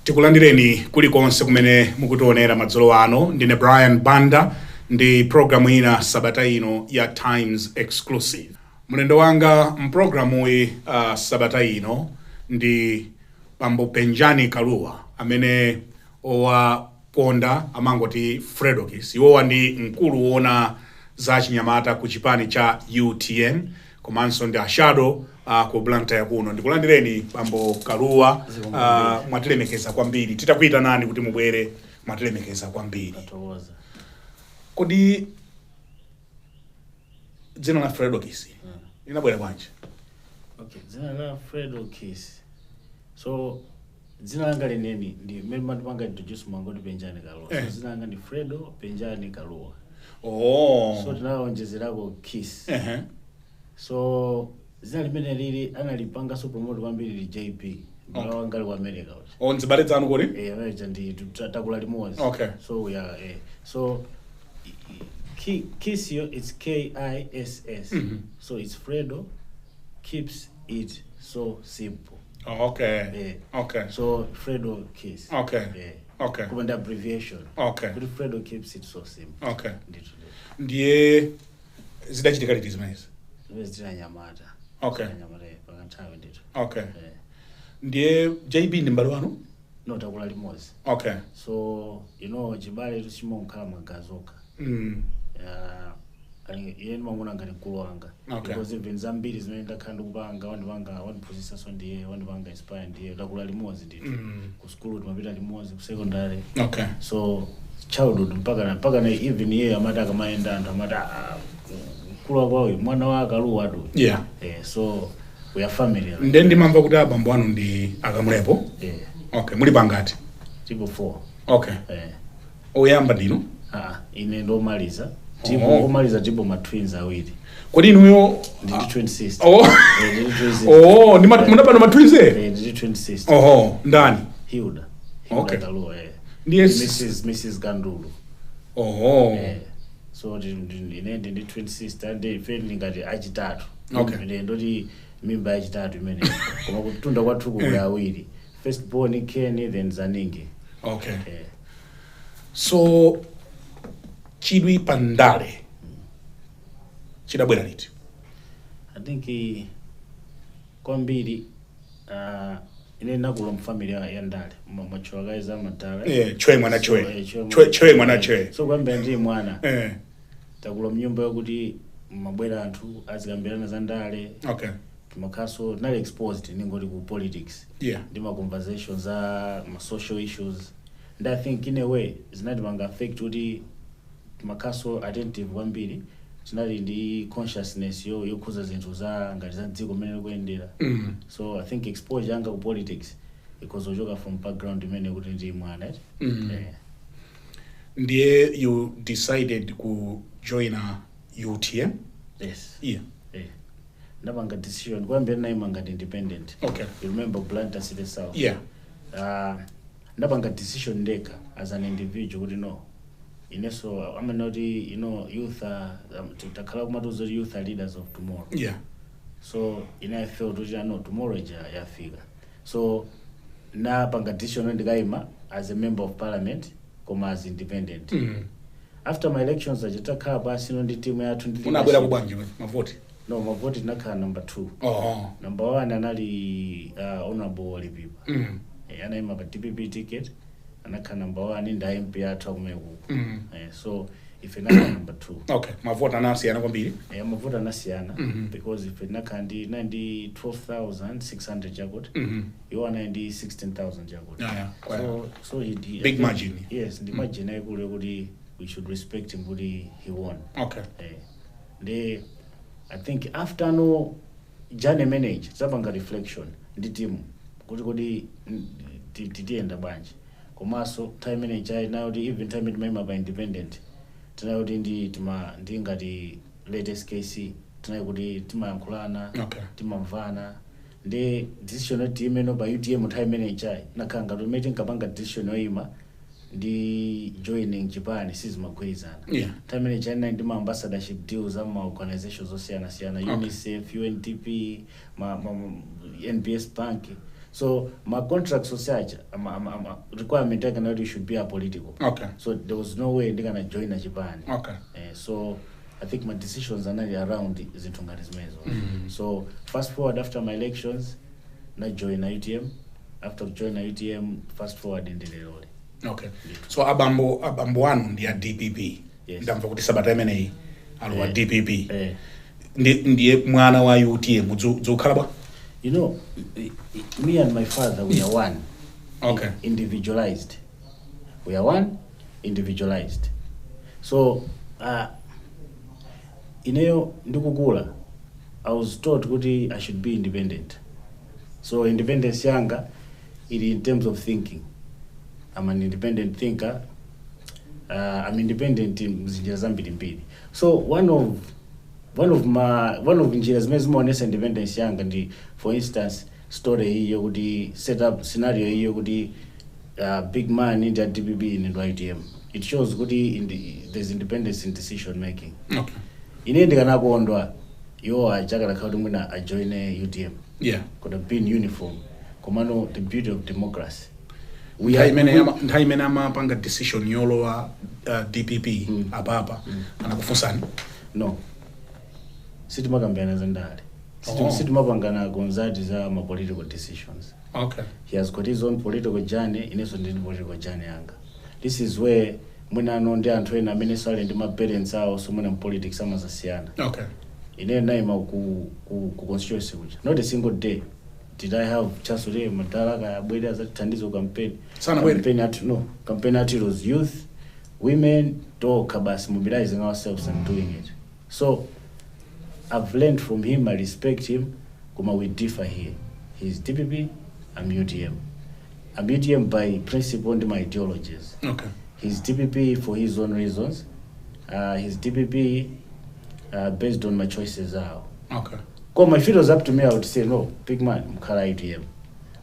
Tikulandireni kulikonse kumene mukutionera madzulo ano. Ndine Brian Banda ndi programu ina sabata ino ya Times Exclusive. Mulendo wanga mprogramu sabata ino ndi Bambo Penjani Kaluwa amene owaponda amangoti Fredokiss. Iwowa ndi mkulu wona za chinyamata ku chipani cha UTM komanso ndi ashado ku Blantyre kuno. Ndikulandireni Bambo Kaluwa, mwatilemekeza kwambiri. Titakuita nani kuti mubwere mwatilemekeza kwambiri. Kodi dzina la Fredokiss linabwera bwanji? Okay, dzina la Fredokiss. So dzina langa leneni ndi mmene panga introduce mangoti Penjani Kaluwa. So dzina langa ndi Fredo Penjani Kaluwa. Oh. So tinaonjezerako Kiss. So zina limene lili analipanga so promote kwambiri li JP. Malawi wanga wa America. On zibale dzanu kodi? America ndi takula limodzi. Okay. So we are so Kiss it's KISS. So it's Fredo keeps it so simple. Oh, okay. Okay. So Fredokiss. Okay. Okay. Command abbreviation. Okay. But Fredo keeps it so simple. Okay. Ndiye zidachitika liti zimenezi? Zina nyamata. Okay. Nyamata pakantawe ndito. Okay. Ndiye JB ndi mbalo wanu? No, takula limodzi. Okay. So chibale tuchimonkhala magazoka. Yeni mamuna ngani mkulu wanga. Okay. Because even zambiri zimene ndakhala ndikupanga wandiphunzitsa so ndiye wandipanga inspire ndiye takula limodzi ndito. Ku school timapita limodzi ku secondary. Okay. So childhood mpaka na even yeye amata kamaenda anthu amata mkulu kwawo mwana wa Kaluwa tu. Yeah. So we are family. Ndi mamva kuti abambo anu ndi akamulepo? Okay, muli pangati? Tipo 4. Okay. Oyamba ndino? Ine ndo maliza. Tipo omaliza tipo ma twins awiri. Kodi inuyo ndi twin sister. Munapano ma twins ndi twin sister. Ndani? Hilda. Okay. Kaluwa Ndiye Mrs. Gandulu. So ine ndi twin sister ndi feeling ngati achitatu. Okay. Ndoti mimba achitatu imene. Koma kutunda kwathu ku awiri. First born Kenny then Zaningi. Okay. So chidwi pandale chidabwera liti? I think kwambiri ine nakulo mfamily ya ndale macho akaiza matale. Chwe mwana chwe. Chwe mwana chwe. So kwambiri ndi mwana. Takulo mnyumba yokuti mabwera anthu azikambirana za ndale. Okay. Makaso not exposed ningoti ku politics. Yeah. Ndi ma conversations ma social issues. And I think in a way zinati manga affect kuti makaso attentive kwambiri. Zinali ndi consciousness yokhuza zinthu za ngati za dziko mene kuyendera. So I think exposure yanga ku politics because ojoka from background imene kuti ndi mwana. Ndiye you decided to join a UTM? Yes. Yeah. Ndapanga decision kwambiri naimanga independent. Okay. You remember Blantyre City South? Yeah. Ndapanga decision ndeka as an individual kuti no. So I'm not youth takhala kumatuzo youth are leaders of tomorrow. Yeah. So I felt kuti no tomorrow yafika. So napanga decision ndikaima as a member of parliament koma as independent. After my elections ajitakhala basi ndi team yathu ndi unabwera kubwanji mavoti? No, my vote is not number 2. Number 1 anali honorable Lipipa. And I'm a TPP ticket. And I can number 1 in the MP at so if you're not number 2. Okay, my vote anasiana kwambiri. My vote anasiana because if you're not 12,600 jagot, you are 16,000 jagot. So he big margin. Yes, the margin we should respect him what he won. Okay. I think after no journey manage zabanga reflection ndi team kuti titienda banje komaso time manage now even time member by independent tinayo ndi ngati latest case tinayo kuti timayankhulana timamvana ndi decision team eno by UTM time manage nakanga to meeting kapanga decision yoima ndi joining Japan sizimagwirizana. Time manage ndi ma ambassadorship deals ama organizations osiyana UNICEF, UNDP, NBS Bank. So my contract research requirement I cannot should be apolitical. Okay. So there was no way they're gonna join a Japan. Okay. So I think my decisions are not around Zitungari's So fast forward after my elections, I joined UTM. After joining UTM, fast forward in the role. Okay. So abambo wanu ndi ya DPP. Yes. Ndamva kuti sabata imeneyi alwa DPP. Ndiye mwana wa UTM dzukhala bwa? You know, me and my father, we are one. Okay. Individualized. We are one, individualized. So, ndikukula, I was taught that I should be independent. So independence younger, it in terms of thinking. I'm an independent thinker. I'm independent in Zambia. So one of njira zimene zimaonesa independence yanga ndi, for instance, story hiyo kuti set up scenario hiyo kuti big man in the DPP in the ITM. It shows kuti there's independence in decision making. Okay. Ine ndikanakondwa yo achakala kuti mwina a join UTM. Yeah. Could have been uniform. Komano the beauty of democracy. Nthawi imene amapanga decision yolowa DPP apapa anakufunsani? No. Sitimakambirana zandale. Sitimapangana gonzati za ma political decisions. Okay. He has got his own political journey, ineso ndi political journey yanga. This is where mwina ndi anthu ena amene sale ndi ma parents awo so mwina politics amazasiyana. Okay. Ine naima ku constituency kuja. Not a single day did I have chance to madala ka abwera za thandizo campaign. Campaign at was youth, women, talk about mobilizing ourselves and doing it. So I've learned from him, I respect him, kuma we differ here. He's DPP, I'm UTM. I'm UTM by principle and my ideologies. Okay. He's DPP for his own reasons. He's DPP based on my choices. Okay. Because if it was up to me, I would say, no, big man, Mkala UTM.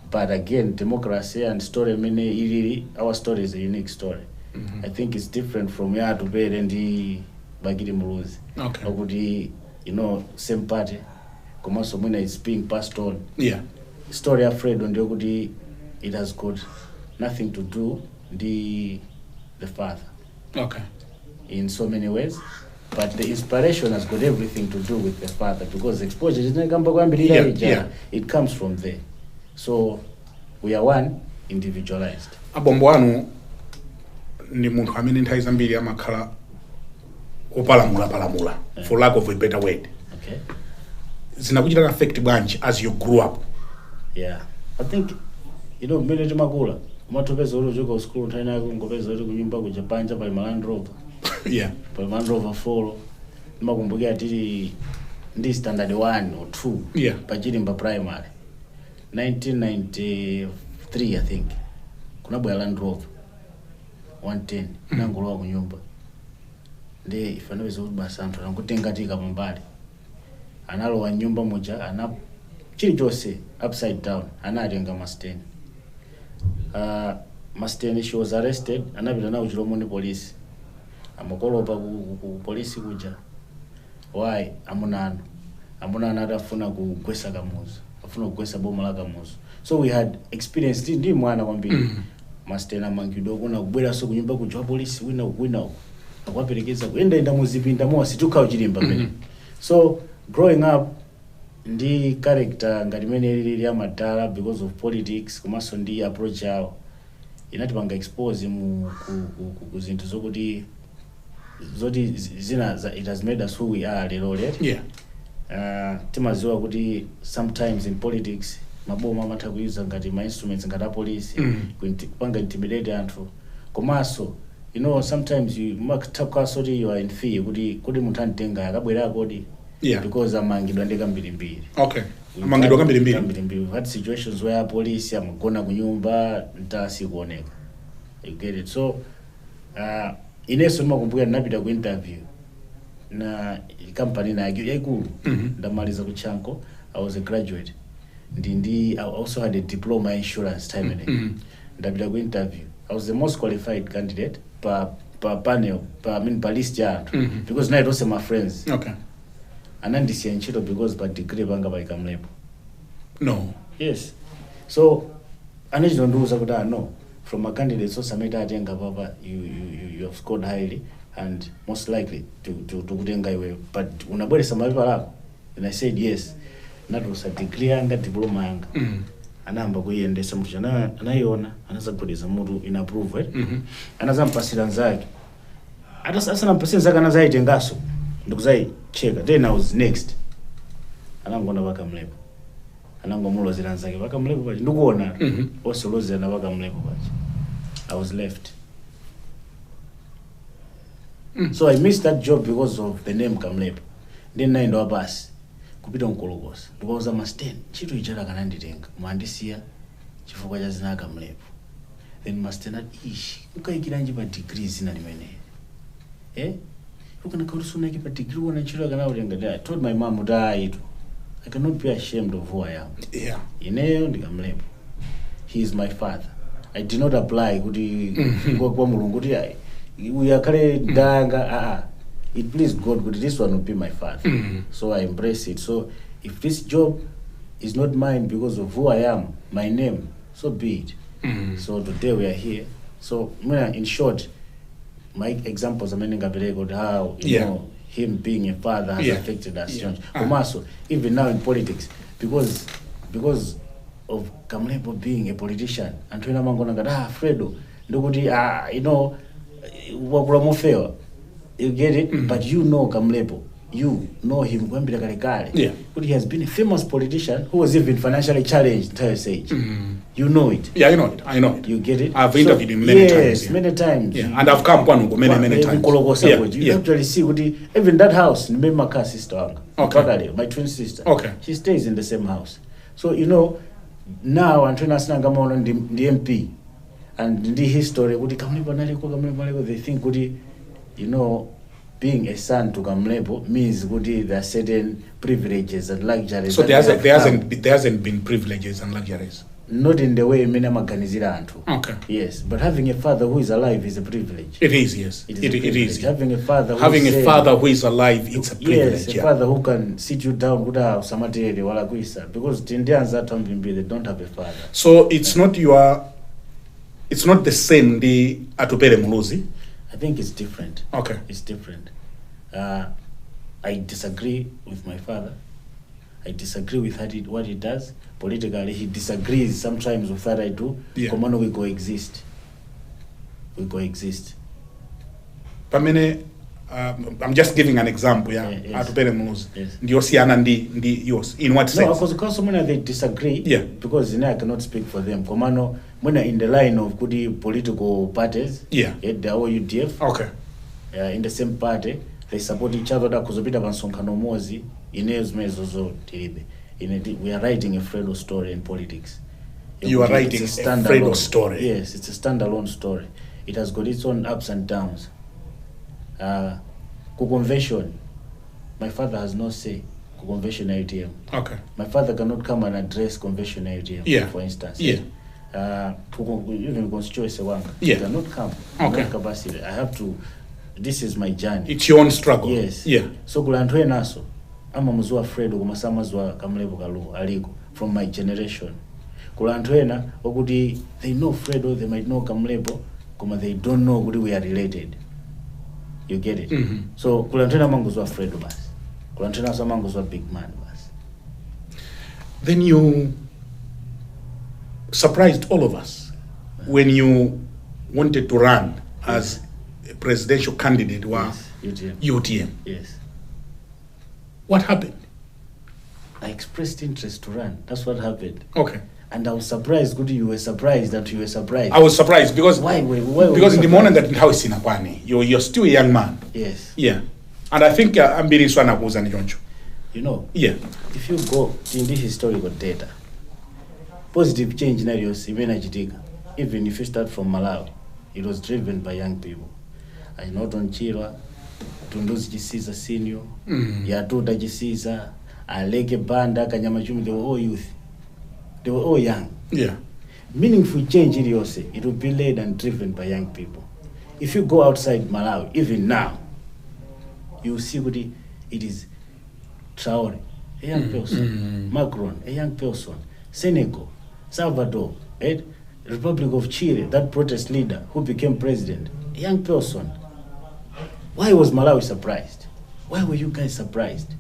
But again, democracy and story, our story is a unique story. I think it's different from here to bed and the Bagidi Muruzi. Okay. Same party. Komaso mwina it's being passed on. Yeah. Story afraid on the it has got nothing to do the father. Okay. In so many ways. But the inspiration has got everything to do with the father because exposure it comes from there. So we are one, individualized. Abombo wanu ni munthu amene nthawi zambiri amakhala kupalamula for lack of a better word. Okay. Zinakuchita affect bwanji as you grew up? Yeah. I think mmene timakula umatopeza uli uchoka school nthawi yako ngopeza uli kunyumba kuja panja pali Land Rover. Yeah. Pali Land Rover 4 ndimakumbukira tili ndi standard 1 or 2. Yeah. Pachilimba primary 1993 I think kunabwera Land Rover 110 nangolowa kunyumba ndi ifanaweza kuti basa anthu ankutengatika pambali analowa nyumba moja ana chilichonse upside down anatenga masteni. Masteni she was arrested anapita nawo Chilomoni police amakolopa ku police kuja why amunano atafuna kugwesa kamuzu afuna kugwesa boma la kamuzu. So we had experienced ndi mwana kwambiri masteni amangidwa kuna kubwera so kunyumba kuja police wina akwaperekeza kuenda muzipinda mosi tukhawo chilimba pene. So growing up ndi character ngati mene ili amadala because of politics komanso ndi approach yawo inatipanga expose mu kuzinthu zokuti zina it has made us who we are lero. Yeah. Timaziwa kuti sometimes in politics maboma amatha kuuza ngati ma instruments ngati police kupanga intimidate anthu komanso sometimes you makataka soti you are in fear kuti munthu antenga akabwera kodi. Yeah. Because amangidwa ndi kambirimbiri. Okay. Amangidwa kambirimbiri. We've had situations where police amagona kunyumba ntasi kuoneka. You get it? So ineso ndimakumbukira ndinapita ku interview na company na yaikulu ndamaliza kuchanko. I was a graduate. I also had a diploma in insurance time ndapita ku interview. I was the most qualified candidate per panel per list ya anthu because now it was my friends. Okay. Anandisiya ntchito because by degree banga baikamlepo. No. Yes. So anachizondiuza kuti no, from a candidate so sameta atenga papa you have scored highly and most likely to kutenga iwe, but unabweresa mapepa lako. And I said yes, natusa degree yanga diploma yanga anamba kuiendesa mutu anaiona anazagwedeza mutu in approve anazampasira nzake asana mpasira nzake anazaitengaso ndikuzai cheka, then I was next anangona vakamlepo anangomulozera nzake vakamlepo pachi ndikuona osolozera vakamlepo pachi I was left. So I missed that job because of the name Kamlepo. Then naenda wapasi kupita mkolokosa ndikauza masten chito ichara kananditenga mwandisiya chifukwa cha zina Kamlepo. Then masten ati ishi ukaikiranje pa degree zina limene ukana kausuna ki pa degree wana chito kana utenga. I told my mom that I cannot be ashamed of who I am. Yeah. Ineyo ndi Kamlepo. He is my father. I did not apply kuti kwa mulungu kuti uyakale danga it please God kuti this one will be my father. So I embrace it. So if this job is not mine because of who I am, my name, so be it. So today we are here. So in short, my examples are many about how you know him being a father has affected us. Also, even now in politics, because of Kamlepo being a politician, and Twina Mangona Fredo, nobody you know wakula. You get it? But you know Kamlepo. You know him when but he has been a famous politician who was even financially challenged entire age. You know it. Yeah, I know it. You get it? I've interviewed him many times. Yes, many times. Yeah, and I've come many times. You actually see even that house, my sister, my twin sister. Okay. She stays in the same house. So you know, now I'm trying to on the MP and the history they think you know, being a son to Kamlepo means there are certain privileges and luxuries. So there hasn't been privileges and luxuries. Not in the way many maganizira antu. Okay. Yes, but having a father who is alive is a privilege. It is, yes. It is. Having a father who is alive, it's a privilege. Yes, a father who can sit you down because Indians they don't have a father. So it's not the same the atupele muluzi. I think it's different. Okay. It's different. I disagree with my father. I disagree with what he does. Politically, he disagrees sometimes with what I do. Yeah. Commando, we coexist. Pamene, I'm just giving an example, Atupele muluzi. Yes. Ndiosiana ndi yours. In what sense? No, because when they disagree, because I cannot speak for them. Commando, when in the line of good political parties, the UDF, okay, in the same party, they support each other. Kuzopita bansonkano mozi inezo tiribe. We are writing a Fredo story in politics. You are writing a Fredo story. Yes, it's a standalone story. It has got its own ups and downs. Convention, my father has no say. Convention ATM. Okay. My father cannot come and address convention ATM. For instance. Even constituency work. Cannot come. Okay. Capacity. I have to. This is my journey. It's your own struggle. Yes. So kulantwe naso. Ama muzua Fredo kumasama zwa Kamlepo kalu aliko from my generation. Kulantwena okudi they know Fredo, they might know Kamlepo, kuma they don't know we are related. You get it? So kulantwena manguzwa Fredo bas. Kulantwena so manguzwa big man bas. Then you surprised all of us when you wanted to run as a presidential candidate was UTM. Yes. What happened? I expressed interest to run. That's what happened. Okay. And I was surprised. Good, you were surprised that you were surprised. I was surprised because why because in the morning that how is Sinakwani, you're still a young man. Yes. Yeah. And I think I'm being swana kuza ni joncho. You know. Yeah. If you go in this historical data, positive change scenarios even if you start from Malawi, it was driven by young people. I know Donchirwa, Tunduzi Jisiza Senior, Yatuta Jisiza, Aleke Banda, Kanyamachumi, they were all youth. They were all young. Yeah. Meaningful change in Yose, it will be led and driven by young people. If you go outside Malawi, even now, you see what it is. Traore, a young person. Macron, a young person. Senegal, Salvador, right? Republic of Chile, that protest leader who became president, a young person. Why was Malawi surprised? Why were you guys surprised?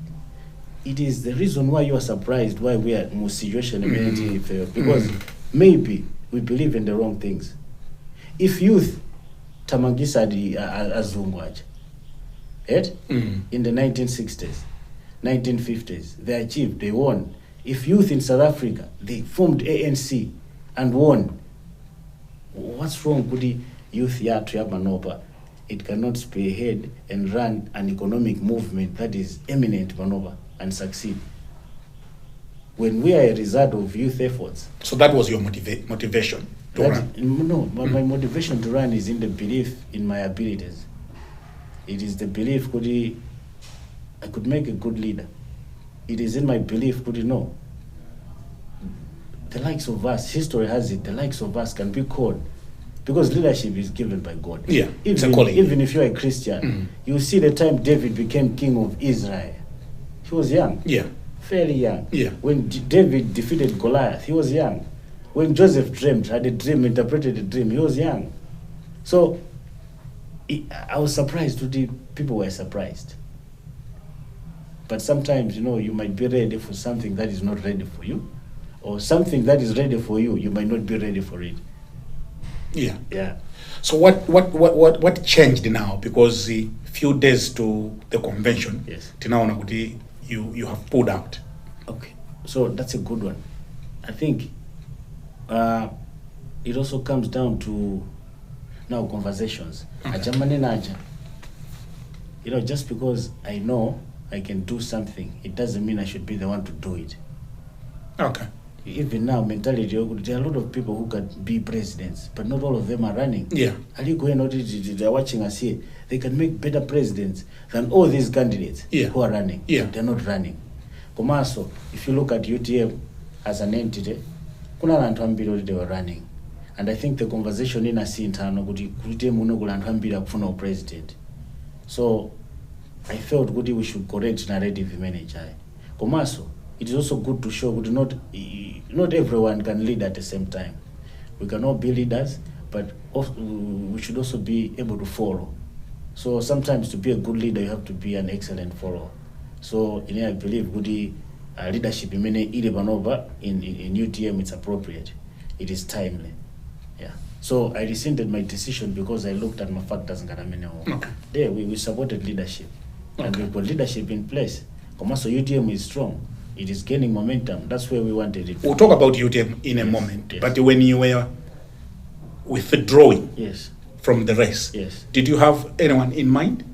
It is the reason why you are surprised why we are in a situation because maybe we believe in the wrong things. If youth tamangisa di azungwaja, right? In the 1960s, 1950s, they achieved, they won. If youth in South Africa, they formed ANC and won. What's wrong with the youth yatu ya Manoba? It cannot spearhead and run an economic movement that is eminent Manoba and succeed. When we are a result of youth efforts. So that was your motivation to run? No, but my motivation to run is in the belief in my abilities. It is the belief I could make a good leader. It is in my belief, the likes of us, history has it, the likes of us can be called, because leadership is given by God. Yeah, it's a calling. Even if you're a Christian, you see the time David became king of Israel. He was young. Yeah. Fairly young. Yeah. When David defeated Goliath, he was young. When Joseph had a dream, interpreted a dream, he was young. So I was surprised today, people were surprised. But sometimes, you might be ready for something that is not ready for you, or something that is ready for you, you might not be ready for it. Yeah. Yeah. So what changed now? Because the few days to the convention, yes, you have pulled out. Okay. So that's a good one. I think it also comes down to now conversations. Okay. Just because I know I can do something, it doesn't mean I should be the one to do it. Okay. Even now, mentality, there are a lot of people who can be presidents, but not all of them are running. Yeah. Are you going out, they're watching us here? They can make better presidents than all these candidates who are running. Yeah. They're not running. Komaso, if you look at UTM as an entity, kuna lantu ambili they were running. And I think the conversation in a scene kuti UTM unoku lantu ambili kufuna president. So I felt we should correct narrative manager. Komaso, it is also good to show that not everyone can lead at the same time. We can all be leaders, but we should also be able to follow. So sometimes to be a good leader, you have to be an excellent follower. So I believe good leadership in UTM it's appropriate. It is timely. Yeah. So I rescinded my decision because I looked at my factors and okay. There we supported leadership. Okay. And we put leadership in place. Commercial UTM is strong. It is gaining momentum. That's where we wanted it. We'll talk about UTM in a moment. Yes. But when you were withdrawing from the race, did you have anyone in mind?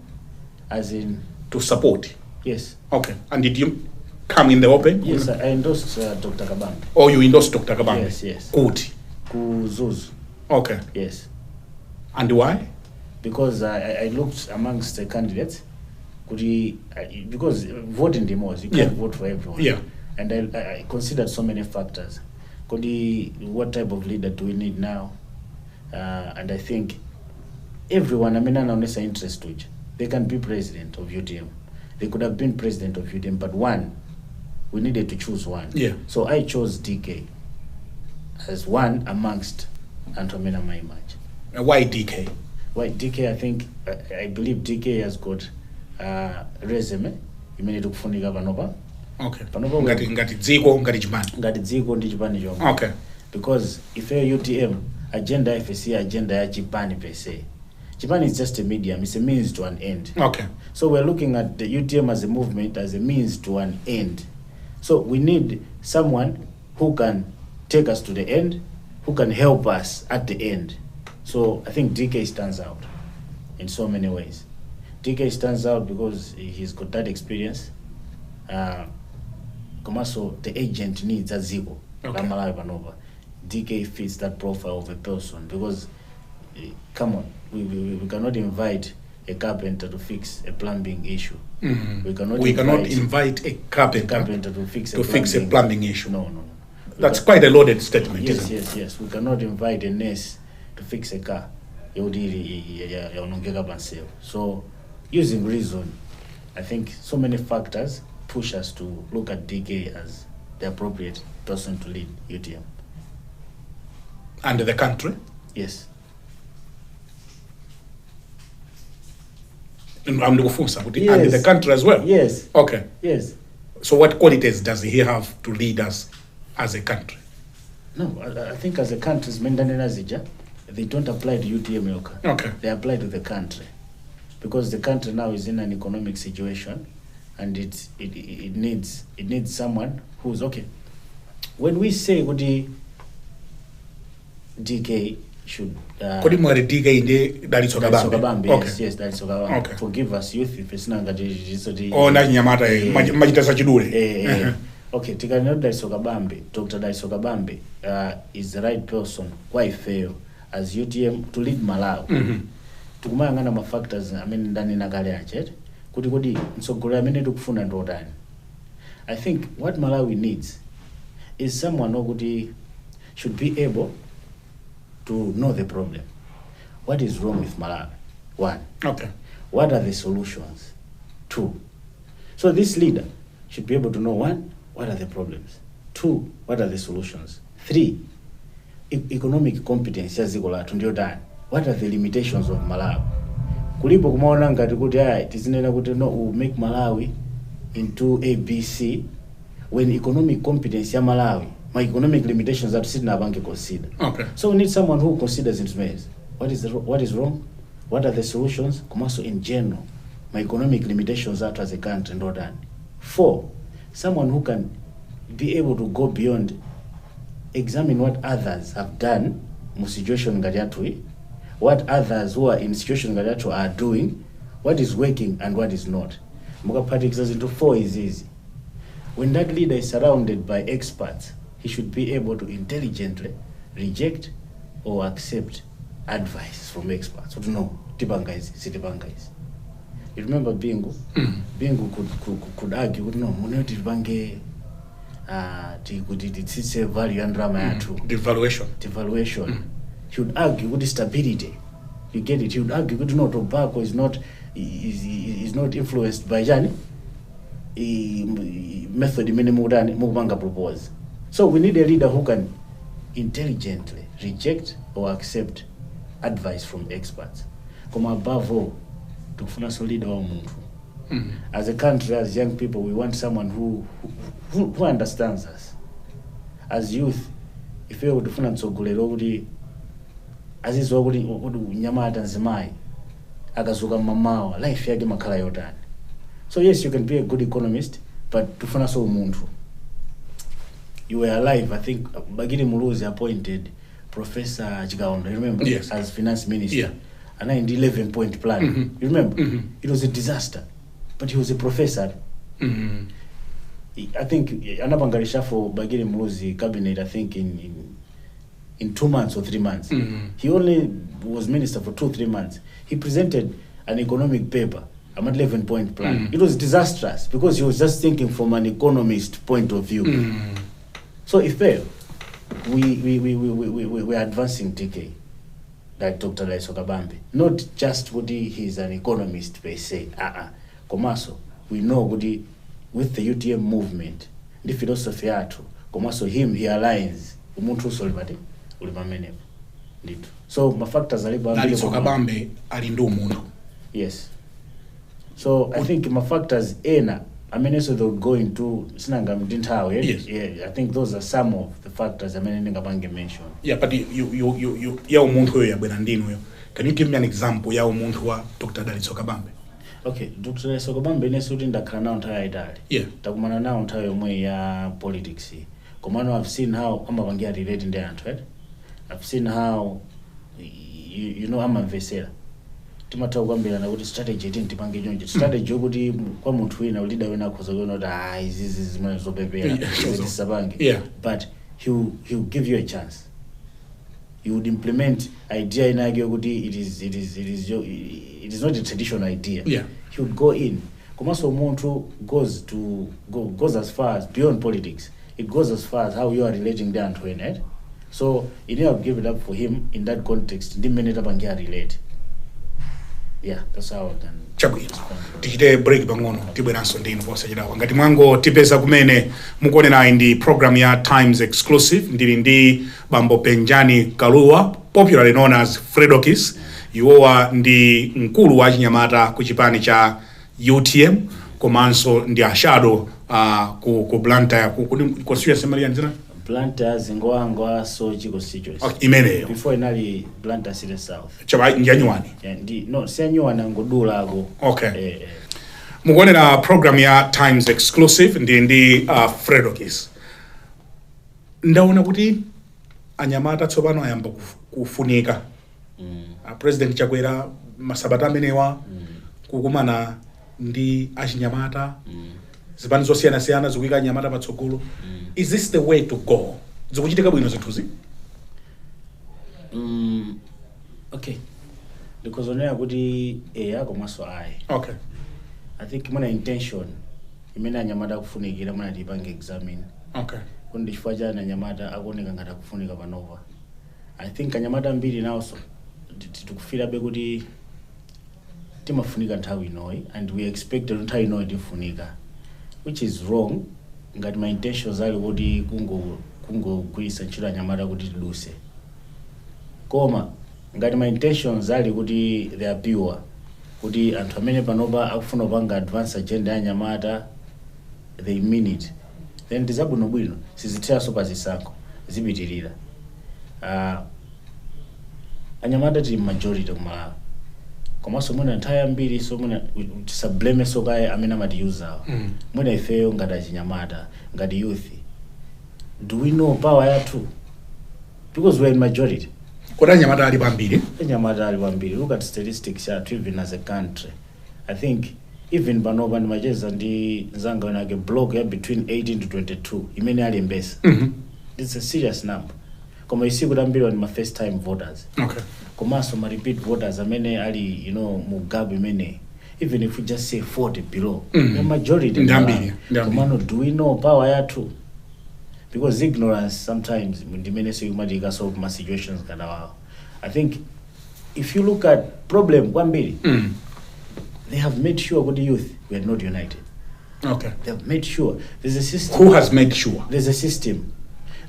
As in? To support? Yes. Okay. And did you come in the open? Yes, I endorsed Dr. Kabambe. Oh, you endorsed Dr. Kabambe? Yes. Good. Kuzuzu. Okay. Yes. And why? Because I looked amongst the candidates. Because voting demos, you can't vote for everyone. Yeah. And I considered so many factors. What type of leader do we need now? And I think everyone, unless interest, they can be president of UTM. They could have been president of UTM, but we needed to choose one. Yeah. So I chose DK as one amongst Antomina Maimaj. Why DK? Why DK? I believe DK has got resume. Imene kufunika panopa. Okay. Ngati dziko ndi chipani chomwe. Okay. Because if a UTM agenda FSC agenda ya chipani per se. Chipani is just a medium, it's a means to an end. Okay. So we're looking at the UTM as a movement as a means to an end. So we need someone who can take us to the end, who can help us at the end. So I think DK stands out in so many ways. DK stands out because he's got that experience. Commercial, the agent needs a zero. Okay. DK fits that profile of a person because, come on, we cannot invite a carpenter to fix a plumbing issue. Mm-hmm. We cannot invite a carpenter to fix a plumbing issue. No. That's quite a loaded statement, yes, isn't it? Yes. We cannot invite a nurse to fix a car. So, using reason, I think so many factors push us to look at DK as the appropriate person to lead UTM. And the country? Yes. I'm Lugufunsa, but Yes. and the country as well? Yes. Okay. Yes. So what qualities does he have to lead us as a country? No, I think as a country, they don't apply to UTM. Okay. They apply to the country. Because the country now is in an economic situation, and it needs someone who's okay. When we say what the DK should Kodi mwari DK inde Dalitso Kabambe. Yes, Dalitso Kabambe. Okay. Forgive us youth if it's not that Oh, na nyamata majita sachidule. Okay, Tikano Dalitso Kabambe, Dr. Dalitso Kabambe is the right person, why fail as UTM to lead Malawi. Tukumanga ma factors ndani nagale achet kuti nsogolo amene tikufuna ndotani. I think what Malawi needs is someone who should be able to know the problem. What is wrong with Malawi? 1. Okay. What are the solutions? 2. So this leader should be able to know 1, what are the problems? 2, what are the solutions? 3, economic competence ya ziko lathu ndio dani. What are the limitations of Malawi? Kulipo kumaona ngati kuti tizinena kuti no we make Malawi into ABC when economic competence ya Malawi, my economic limitations that sit na bank consider. Okay. So we need someone who considers it ways. What is wrong? What are the solutions? Commercial in general, my economic limitations that as a country and all that. 4, someone who can be able to go beyond, examine what others have done in situation ngati what others who are in situations like are doing, what is working and what is not. Muka particles into 4 is easy. When that leader is surrounded by experts, he should be able to intelligently reject or accept advice from experts. So to know, tibangais, sitibangais. You remember Bingu? Bingu could argue, no, mune tibange, it's a value and drama. Devaluation. He would argue with stability. You get it? He would argue with no tobacco is not influenced by Jani method minimum than Mubanga propose. So we need a leader who can intelligently reject or accept advice from experts. Come above all, to find a leader or muntu. As a country, as young people, we want someone who understands us. As youth, if we were to find so good azizi wakuli nyamata nzimai akazuka mamawa life yake makala yotani. So yes, you can be a good economist, but tufuna so umuntu. You were alive, I think Bagiri Muluzi appointed Professor Chigaondo, you remember? Yes. As finance minister. Yeah. And in the 11-point plan. You remember? It was a disaster, but he was a professor. I think anapangarisha for Bagiri Muluzi cabinet, I think in 2 months or 3 months. He only was minister for 2-3 months. He presented an economic paper, a 11-point plan. It was disastrous because he was just thinking from an economist point of view. So if we are advancing TK, like Dr. Dalitso Kabambe, not just what he's an economist per se. Komaso, we know what with the UTM movement, the philosophy atu, Komaso him he aligns umuntu solvati. So my factors are Dalitso Kabambe alindu umuntu. Yes. So I think my factors so they'll go into Sinangam didn't have it. Yes. Yeah, I think those are some of the factors mentioned. Yeah, but you ya umuntu ya bwenandino yo. Can you give me an example ya umuntu wa Dr. Dalitso Kabambe? Okay, Dr. Dalitso Kabambe nesuti ndakhala nthawi itali. Yeah. Takumana nawo nthawi yomwe ya politics. Komano I've seen how amapangira relate ndi anthu, right? I've seen how you know amamvesera. Timata kwambira na kuti strategy tipange jonje. Strategy yokuti kwa munthu wina leader wina akhoza kuona kuti izi zimene zopepera zisabange. Yeah. But he'll give you a chance. You would implement idea in yokuti it is not a traditional idea. Yeah. He would go in. Komaso umuntu goes as far as beyond politics. It goes as far as how you are relating down to it. So you need to give it up for him in that context. Ndi mene tapangia relate. Yeah, that's how I can. Chabwino tichite break pang'ono tibweranso ndinu posachedwa ngati mwango tipeza kumene mukuonera ndi program ya Times Exclusive ndili ndi bambo Penjani Kaluwa, popularly known as Fredokiss. Iwowa ndi mkulu wa chinyamata ku chipani cha UTM komanso ndi ashado ku Blantyre ku serious Somalian zina Blantyre Zingwangwa so constituency. Okay, imeneyo. Before inali Blantyre City South. Chaba njanyuwani. No, siyanyuwana ngodula ago. Okay. Mukuonera program ya Times Exclusive ndi Fredokiss. Ndaona kuti anyamata tsopano ayamba kufunika. President Chakwera masabata amenewa kukumana ndi achinyamata. Zipani zosiyana zikuika anyamata patsogolo. Is this the way to go? Zikuchitika bwino zinthuzi? Okay. Because onera kuti yako maso ayi. Okay. I think muna intention imene anyamata kufunikira muna tipange examine. Okay. Kundi chifukwa cha anyamata akuoneka ngati akufunika panova. I think anyamata mbiri nawso tikufira be kuti timafunika nthawi inoyi and we expect nthawi inoyi tifunika, which is wrong. Ngati my intentions ali kuti kungogwisa ntchito anyamata kuti tiduse. Koma ngati my intentions ali kuti they are pure, kuti anthu amene panopa akufuna kupanga advance agenda ya anyamata they mean it, then tizabwino bwino sizithiranso pa zisankho zipitirira. Anyamata tili majority kumalawi komanso mwina nthawi yambiri so mwina tisablame sokaye amene amatiuzawa. Mwina ifeyo ngati achinyamata ngati youth, do we know power yathu? Because we are in majority. Kodi anyamata ali pambiri? Anyamata ali pambiri. Look at statistics yathu even as a country. I think even panopa ndi macheza ndi zanga wenake block ya between 18 to 22 imene ali mbesa. It's a serious number. Koma you see kuti ambiri ni ma first time voters. Okay. Komanso ma repeat voters amene ali mu gap imene, even if we just say 40 below, the majority ndambiri. Komano, do we know power yathu? Because ignorance sometimes ndimene so yumatika solve my situations kana wao. I think if you look at problem kwambiri, they have made sure good youth we are not united. Okay. They have made sure there's a system. Who has made sure? There's a system.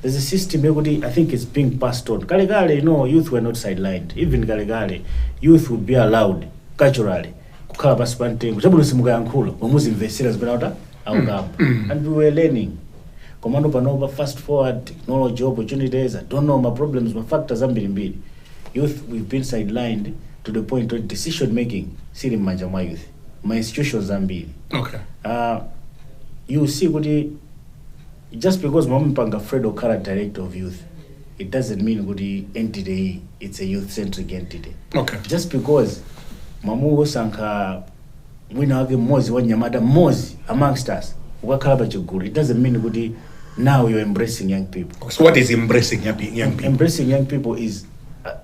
There's a system I think it's being passed on. Kale, no, youth were not sidelined. Even kale, youth would be allowed culturally. Kukhala pasipante, kuchabulo simuka yankhulo, omuzi investira zibinauta, and we were learning. Komando panova fast forward, technology, opportunities, I don't know, my problems, my factors, ambiri. Youth, we've been sidelined to the point of decision making. Siri manja my youth. My institutions ambiri. Okay. You see kuti just because Mamipanga Fredo current director of youth, it doesn't mean kuti entity it's a youth-centric entity. Okay. Just because Mamu Sanka wina wake mozi wanyamata mozi amongst us, wakala chiguru, it doesn't mean kuti now you're embracing young people. So what is embracing young people? Embracing young people is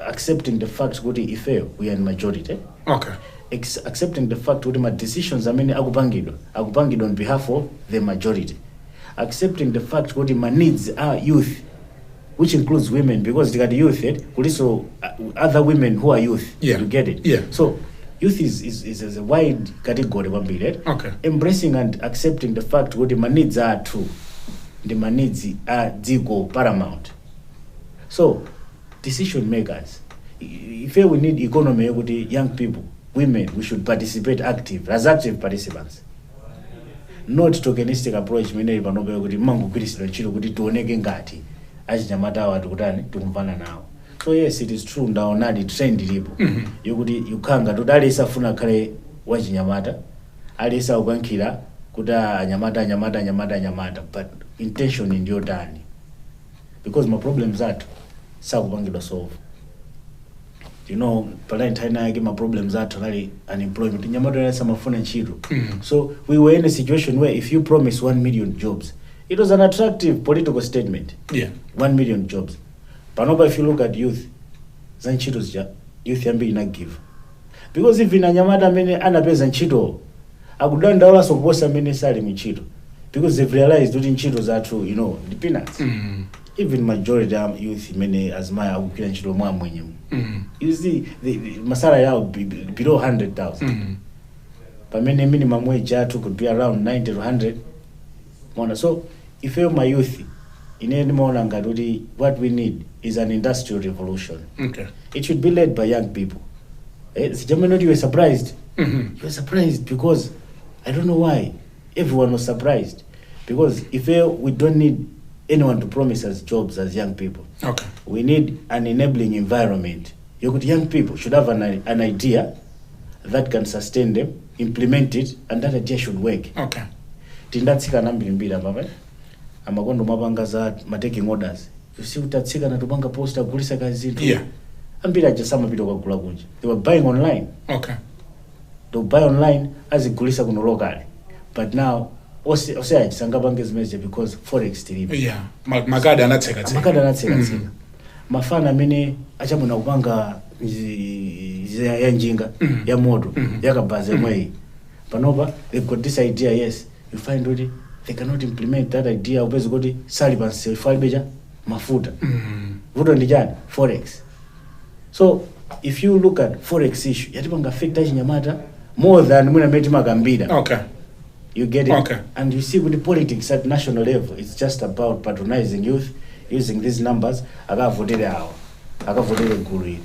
accepting the fact kuti ife we are in majority. Okay. Accepting the fact kuti my decisions akupangidwa on behalf of the majority. Accepting the fact that my needs are youth, which includes women, because they got youth, also other women who are youth. Yeah. You get it? Yeah. So youth is a wide category, Okay. Embracing and accepting the fact that my needs are true. My needs are paramount. So decision makers, if we need economy, young people, women, we should participate as active participants. Not tokenistic approach mene panobe kuti mangu kwirisira ntchito kuti tuoneke ngati achinyamata awa tikutani tikumvana nawo. So yes, it is true ndaonadi trend ilipo yokuti yukhanga kuti alisa afuna khale wachinyamata, alisa ukankhira kuti anyamata, but intention ndiyo tani, because my problems athu sakupangidwa solve. You know, my problems are totally unemployment. So we were in a situation where if you promise 1 million jobs, it was an attractive political statement. Yeah. 1 million jobs. Panoba, if you look at youth, youth yambi ina give. Because if in anyamata mene anapeza nchito, akudanda wala soposa mene sali mchito. Because they've realized that nchito are true, the peanuts. even majority of youth many as my akukira ntchito mwa mwenye. You see the masala yao below 100,000. Pamene minimum wage yatu could be around 90 to 100. So if you're my youth, in any morning, what we need is an industrial revolution. Okay. It should be led by young people. You were surprised. You were surprised because I don't know why everyone was surprised. Because if we don't need anyone to promise us jobs as young people, okay, we need an enabling environment. Young people should have an idea that can sustain them, implement it, and that idea should work. Okay. Tindatsika nambirimbira baba. Amakondo mabanga za taking orders. You see utatsika na tubanga poster kulisa kazi zintu. Yeah. Ambira je sama bito kwa kula kunje. They were buying online. Okay. They buy online as kulisa kuno locally. But now ose ajisanga bange zimeje because forex tilipo. Yeah. Magada anatseka tseka. Magada anatseka tseka. Mafana mene acha muna kubanga ya njinga ya moto yakabaze mwei. Panoba they've got this idea, yes. You find already they cannot implement that idea. Ubezi goti Saliban beja mafuta. Vuto ndijani forex. So if you look at forex issue, yatipanga factor nyamata more than muna meti magambida. Okay. You get it? Okay. And you see with the politics at national level, it's just about patronizing youth, using these numbers. Akavotele guru.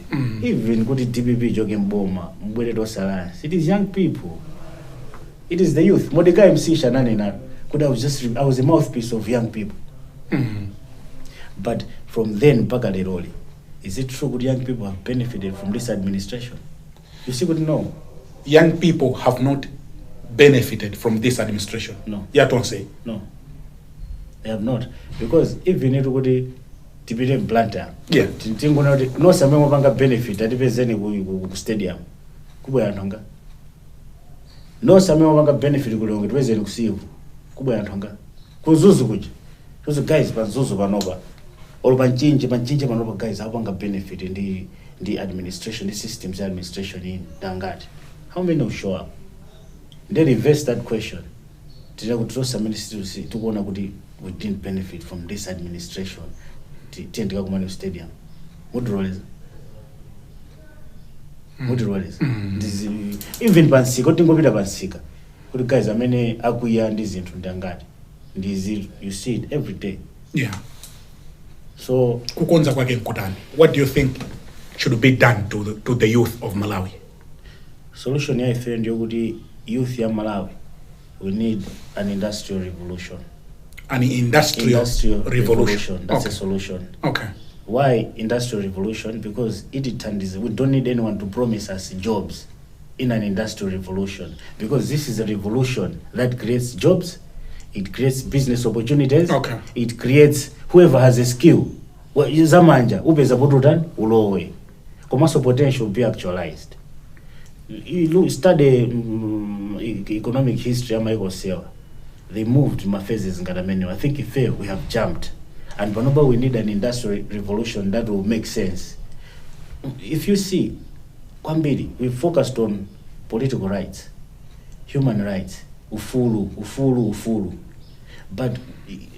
Even good TPP jogging bomber, mbwele do salance. It is young people. It is the youth. Modeka MC Shanani na could I was a mouthpiece of young people. But from then back at the role, is it true good young people have benefited from this administration? You see, good no. Young people have not benefited from this administration. No. Yeah, don't say. No. They have not. Because even if you go to planter, yeah. No some banga benefit that depends any stadium. Kubo yantonga. No some banga benefit kulonga tweze kusivu. Kubo yantonga. Kuzuzu kuja. Those guys banzuzu banoba. Or banchinje banoba guys abanga benefit in the administration, the systems administration in Dangati. How many will show up? They reverse that question. To throw some ministers to go on we didn't benefit from this administration. To go stadium. What role is? What role is? Even Bansika, what think of Bansika? Good guys, I mean, Akuya and this into Dangati. You see it every day. Yeah. So, what do you think should be done to the youth of Malawi? Solution I find you youth ya Malawi. We need an industrial revolution. An industrial revolution. That's a solution. Okay. Why industrial revolution? Because we don't need anyone to promise us jobs in an industrial revolution. Because this is a revolution that creates jobs, it creates business opportunities, okay. It creates whoever has a skill. Zamanja, ubeza potutan, ulowe. Commercial potential will be actualized. You study economic history, they moved my phases in Gadamenu. I think if we have jumped. And whenever we need an industrial revolution that will make sense. If you see, Kwambiri, we focused on political rights, human rights, ufulu. But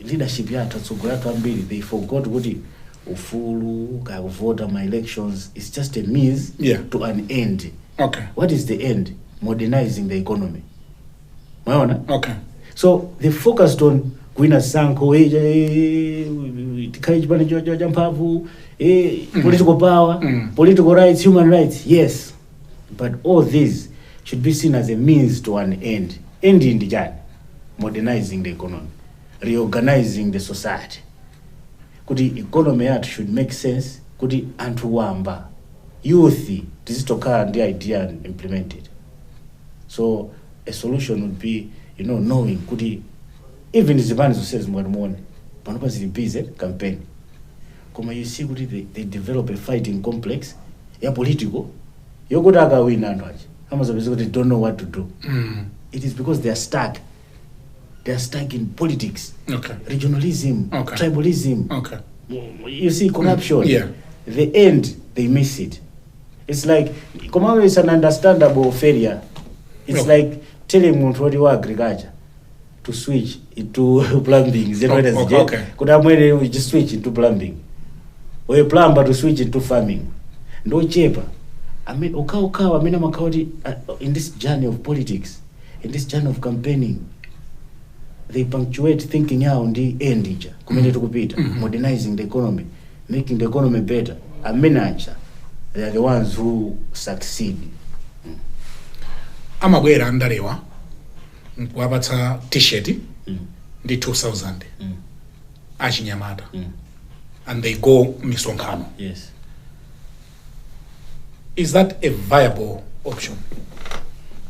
leadership they forgot what ufulu, vote my elections. It's just a means to an end. Okay. What is the end? Modernizing the economy. Okay. So they focused on Gwina Sanko, political power, political rights, human rights. Yes. But all these should be seen as a means to an end. End in the journey. Modernizing the economy. Reorganizing the society. Could the economy should make sense? Could the antuwamba? Youth, this is to car the idea and implement it. So a solution would be, knowing could he even the bands who says more money, but not busy campaign. Come you see they develop a fighting complex, political. You go to win and watch. How much of they don't know what to do. It is because they are stuck. They are stuck in politics. Okay. Regionalism, tribalism. Okay. You see corruption. Yeah. The end they miss it. It's like it's an understandable failure. It's like telling what you agriculture. to switch into plumbing. Okay. Could have made we just switch into plumbing. Or a plumber to switch into farming. No cheaper. I mean, in this journey of politics, in this journey of campaigning, they punctuate thinking on the end, modernizing the economy, making the economy better. They are the ones who succeed. Amabwera andalewa nkwapatsa t-shirt ndi 2000 achinyamata and they go misonkhano. Yes. Is that a viable option?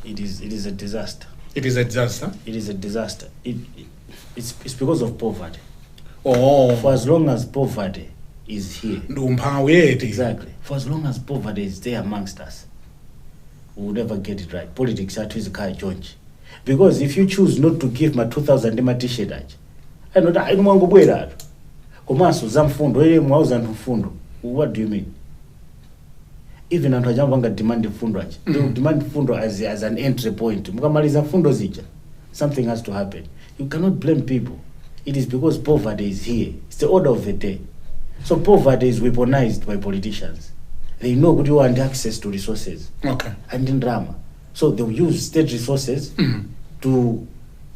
It is a disaster. It is a disaster? It is a disaster. It's because of poverty. Oh. For as long as poverty is here. Exactly. For as long as poverty is there amongst us, we will never get it right. Politics are to car George. Because if you choose not to give my 2000 my t-shirt, I know that I don't want to wear that. What do you mean? Even Antajambanga demand fundo, they will demand fundo as an entry point. Something has to happen. You cannot blame people. It is because poverty is here. It's the order of the day. So poverty is weaponized by politicians. They know good you want access to resources. Okay. And in drama. So they will use state resources to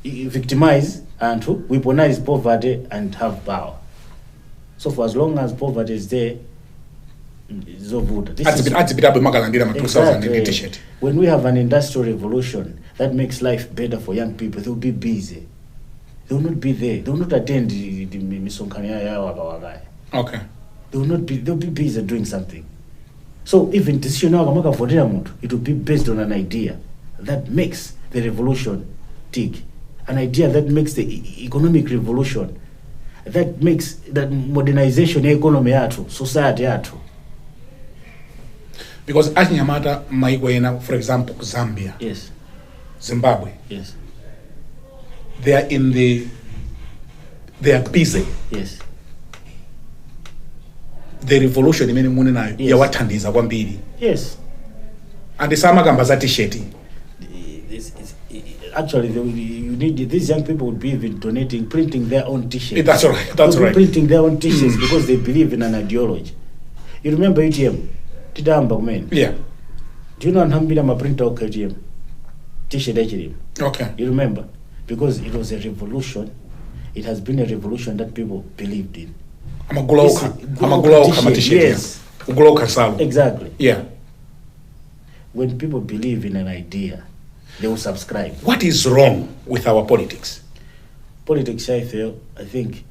victimize and to weaponize poverty and have power. So for as long as poverty is there, it's no good. Exactly. When we have an industrial revolution that makes life better for young people, they will be busy. They will not be there. They will not attend the Misonkania. Okay. They will be busy doing something. So even decision now it will be based on an idea that makes the revolution tick. An idea that makes the economic revolution, that makes that modernization economy society atu. Because Achinyamata Maikwena, for example, Zambia. Yes. Zimbabwe. Yes. They are busy. Yes. The revolution imene mune nayo yawathandiza kwambiri. Yes. And samagamba za t-shirt. Actually, you need these young people would be even printing their own t-shirts. That's right. That's right. Printing their own t-shirts because they believe in an ideology. You remember ATM? Yeah. Do you know Anhambila ma printer ATM? T-shirt ATM. Okay. You remember? Because it was a revolution. It has been a revolution that people believed in. I'm a t-shirt. Yes. Exactly. Yeah. When people believe in an idea, they will subscribe. What is wrong with our politics? Politics, I think,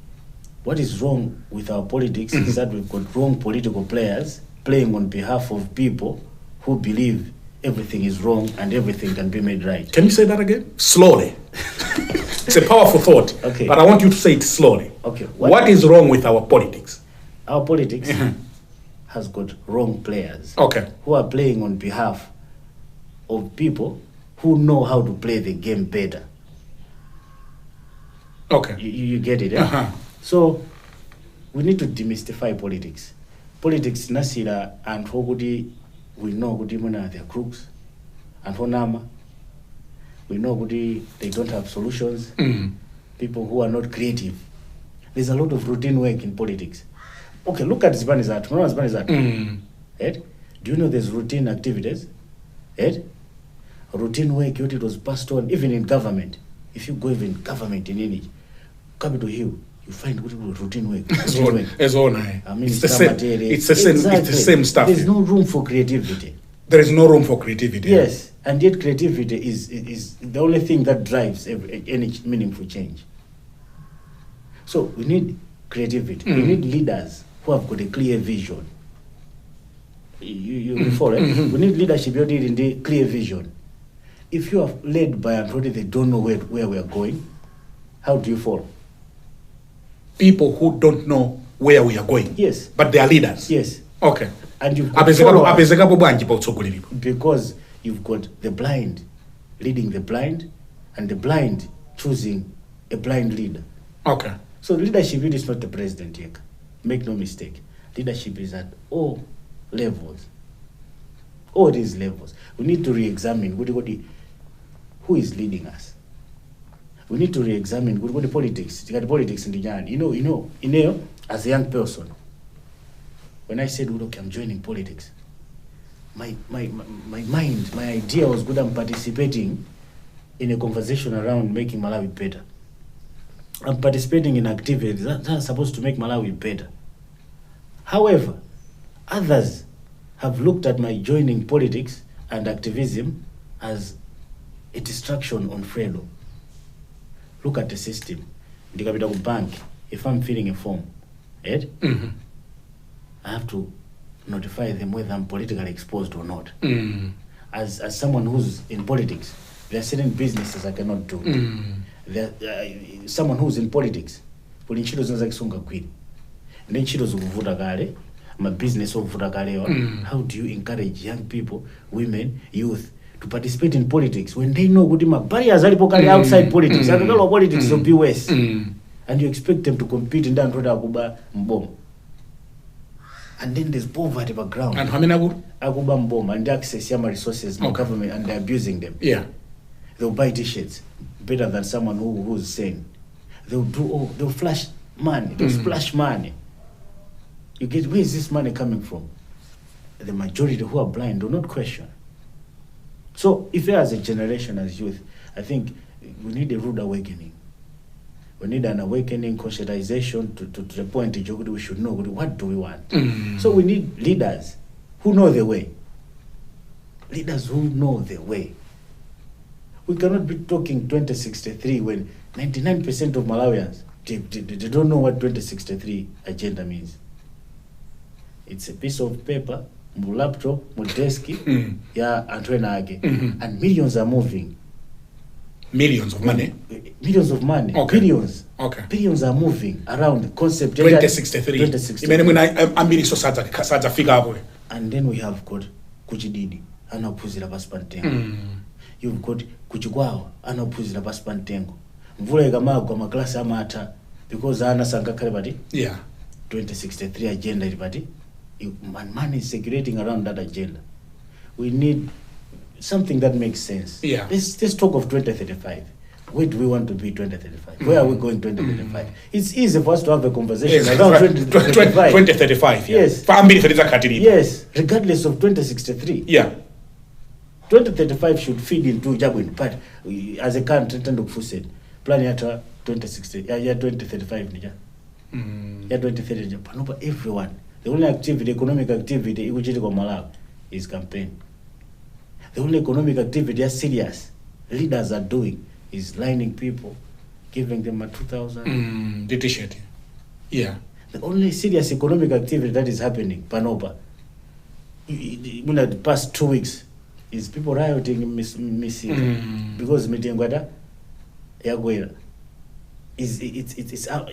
what is wrong with our politics is that we've got wrong political players playing on behalf of people who believe everything is wrong and everything can be made right. Can you say that again? Slowly. It's a powerful thought. Okay. But I want you to say it slowly. Okay. What is wrong with our politics? Our politics has got wrong players. Okay. Who are playing on behalf of people who know how to play the game better. Okay. You get it, eh? So we need to demystify politics. Politics nasira and hogudi we know gudi muna their crooks and honama. We know gudi they don't have solutions. People who are not creative. There's a lot of routine work in politics. Okay, look at Weaponized. Right? Do you know there's routine activities? Right? Routine work, it was passed on even in government. If you go even government in any Capitol Hill, you find what routine work. It's the same stuff. There's no room for creativity. There is no room for creativity. Yes, and yet creativity is the only thing that drives any meaningful change. So we need creativity. We need leaders who have got a clear vision. You follow, right? We need leadership in the clear vision. If you are led by authority, they don't know where we are going, how do you follow? People who don't know where we are going. Yes. But they are leaders. Yes. Okay. And you've got because you've got the blind leading the blind and the blind choosing a blind leader. Okay. So leadership is not the president yet. Make no mistake. Leadership is at all levels. All these levels. We need to re-examine who is leading us. we need to re-examine good the politics. The politics in the Jan. You know, as a young person, when I said, okay, I'm joining politics, my mind, my idea was good. I'm participating in a conversation around making Malawi better. I'm participating in activities that's supposed to make Malawi better. However, others have looked at my joining politics and activism as a distraction on Fredo. Look at the system. The capital bank, if I'm filling a form, right? Mm-hmm. I have to notify them whether I'm politically exposed or not. Mm. As someone who's in politics, there are certain businesses I cannot do. Mm. Someone who's in politics, and then my business of how do you encourage young people, women, youth to participate in politics when they know good barriers are outside politics? Politics of US, and you expect them to compete in that bomb. And then there's poverty background. And how many bomb and access resources from government, and they're abusing them. Yeah. They'll buy t-shirts better than someone who's sane. They'll flash money, they'll splash money. You get, where is this money coming from? The majority who are blind do not question. So if we as a generation, as youth, I think we need a rude awakening. We need an awakening, conscientization to the point we should know what do we want. So we need leaders who know the way. Leaders who know the way. We cannot be talking 2063 when 99% of Malawians they don't know what 2063 agenda means. It's a piece of paper, my laptop, my desk, yeah, and millions are moving. Millions of money? Millions of money. Okay. Billions. Okay. Billions are moving around the concept. 2063. 2063. And then we have got Kuchididi, anapuzira paspantengo. You've got Kuchigwao, anapuzira paspantengo. Mvula ikamagwa maklasi amata because ana sankakale bati. Yeah. 2063 agenda ilipati. Man is circulating around that agenda. We need something that makes sense. Yeah. Let's talk of 2035. Where do we want to be 2035? Where are we going 2035? It's easy for us to have a conversation around 2035. 2035, yeah. Yes. Yes, regardless of 2063. Yeah. 2035 should feed into Jabwin, but as a country, said, plan yata 2060, yeah, 2035, yeah, 2030, but everyone. The only activity, economic activity, Malawi is campaign. The only economic activity as serious leaders are doing is lining people, giving them a 2,000. The t-shirt. Yeah. The only serious economic activity that is happening, Panoba, in the past 2 weeks, is people rioting in missing because Mitengwada, Yagwera.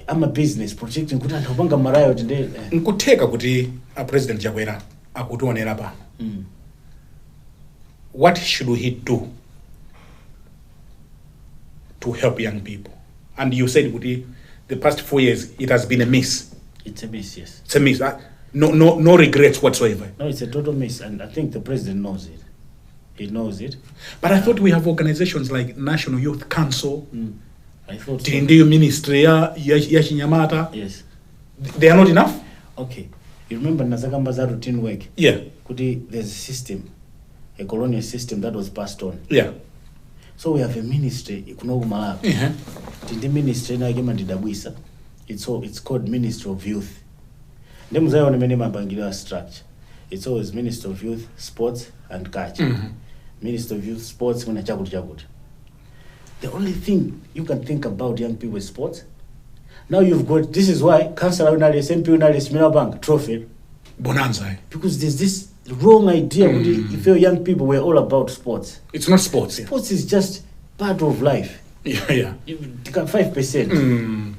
I'm a business protecting Kutanga Marayo today. Nkuteka kuti a President Jagwera akutuonera pa. What should he do to help young people? And you said the past 4 years it has been a miss. It's a miss, yes. It's a miss. No regrets whatsoever. No, it's a total miss, and I think the president knows it. He knows it. But I thought we have organizations like National Youth Council. I thought so. Ministry ya Chinyamata. Yes. They are not enough? Okay. You remember Nazakamba's routine work? Yeah. There's a system, a colonial system that was passed on. Yeah. So we have a ministry, Malawi. The ministry it's called Ministry of Youth. Structure. It's always Ministry of Youth, Sports and Culture. Ministry of Youth, Sports, the only thing you can think about young people is sports. Now you've got, this is why Councillor Unales, MP Unales, Mina Bank, trophy. Bonanza. Because there's this wrong idea if your young people were all about sports. It's not sports. Sports is just part of life. Yeah, yeah. You got 5%.